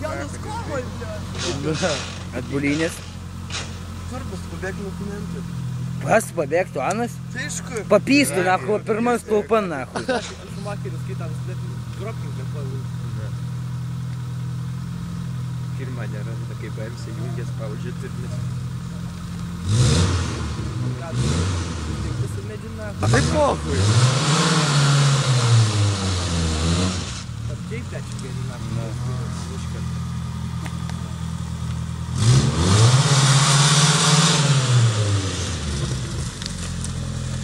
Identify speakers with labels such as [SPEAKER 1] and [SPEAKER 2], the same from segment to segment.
[SPEAKER 1] Janas kovai,
[SPEAKER 2] bля. Atbulinės.
[SPEAKER 1] Svarbus pabėgti dokumentų.
[SPEAKER 2] Pas pabėgtų, Anas?
[SPEAKER 1] Tai aišku.
[SPEAKER 2] Papystų, nahu, pirmas stulpan, nahu.
[SPEAKER 1] Sumakeris skaitam, dropking lėkojų.
[SPEAKER 3] Firma neranda, kaip MC jungės paužė turnis.
[SPEAKER 1] Tai pohui.
[SPEAKER 3] Apkeip tą čia geriną.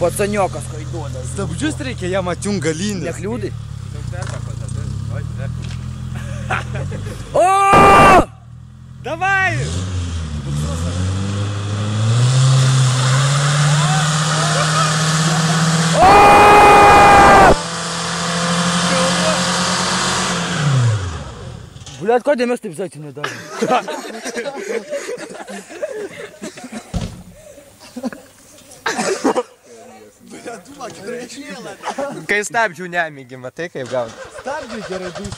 [SPEAKER 2] Pacaniokas, kai duoda.
[SPEAKER 1] Stabdžius reikia jam atjungt galinės.
[SPEAKER 2] Nekliūdai? O!
[SPEAKER 1] Davai!
[SPEAKER 2] Блядь, kodėl mes taip zaitį nedarom?
[SPEAKER 3] Kai stabdžių nemėgi, matai kaip gauni.
[SPEAKER 1] Stabdžiai gerai dūs.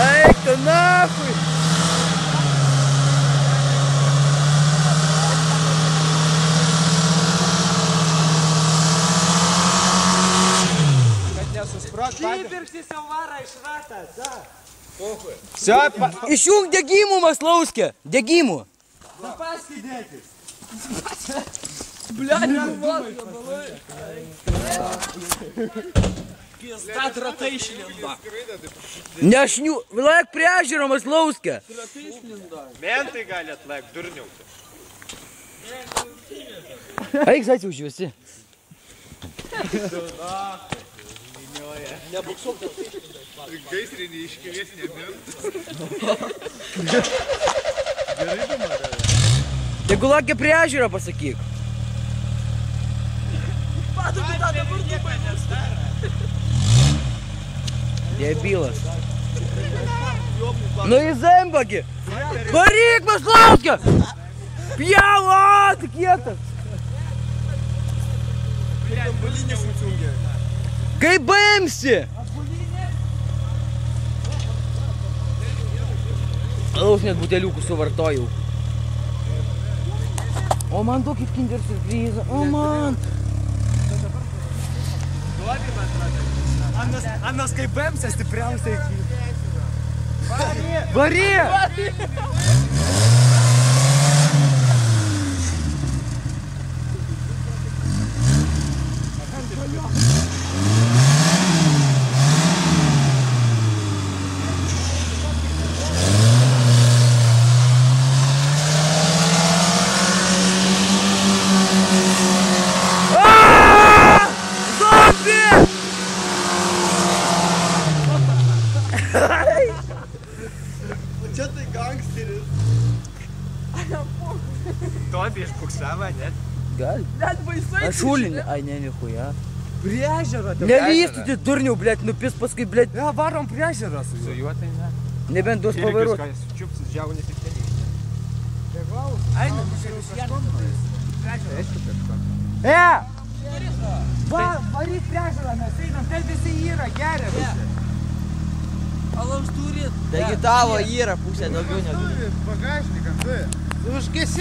[SPEAKER 2] Eik tu nafui!
[SPEAKER 1] Kibirkštis jau vara iš ratas, da.
[SPEAKER 2] Išjung degimų, Maslauskė! Degimų!
[SPEAKER 1] Zapaskį dėtis.
[SPEAKER 2] Блядь, нормально, малой!
[SPEAKER 1] Пизда раtai išlinda.
[SPEAKER 2] Nešniu... Laik priežiūro, Maslauskė!
[SPEAKER 3] Mentai gali atlaik, durniauti.
[SPEAKER 2] Eik, zaitį užjuosi.
[SPEAKER 1] Nebuksuk dėl tai.
[SPEAKER 3] Gaisrinį iškėlės nebent.
[SPEAKER 2] Jeigu lakė priežiūro, pasakyk.
[SPEAKER 1] Padukį tą dabar nupainės.
[SPEAKER 2] Debilas. Nu į zembagį! Varyk, Maslauskė! Pjavo, tik kietas!
[SPEAKER 1] Bulinės atjungė.
[SPEAKER 2] Kaip baimsi? Alaus net buteliukų suvartojau. O man tokį kinder surprizą, o man.
[SPEAKER 1] Anas kaip bemsė stipriausiai.
[SPEAKER 2] Varie!
[SPEAKER 1] Čia tai gangsteris.
[SPEAKER 3] Tobi išpuksavo, net.
[SPEAKER 2] Gal?
[SPEAKER 1] Net baisai.
[SPEAKER 2] Aš šulinį. Ai, ne, nichuja.
[SPEAKER 1] Priežiūra.
[SPEAKER 2] Nelystų tai durnių, blėt, nupis paskui, blėt.
[SPEAKER 1] Ja, varom priežiūrą su
[SPEAKER 3] Su juo tai ne.
[SPEAKER 2] Nebent duos pavairuot.
[SPEAKER 3] Čiupsis džiaunį tik nelysti.
[SPEAKER 1] Einam, kažkom.
[SPEAKER 2] Va, varyk priežiūrą, mes einam, tai visi yra, geria visi.
[SPEAKER 1] Alaus turit.
[SPEAKER 2] Taigi tavo yra pusė daugiau negu.
[SPEAKER 1] Bagažnikas, tu. Užgesi.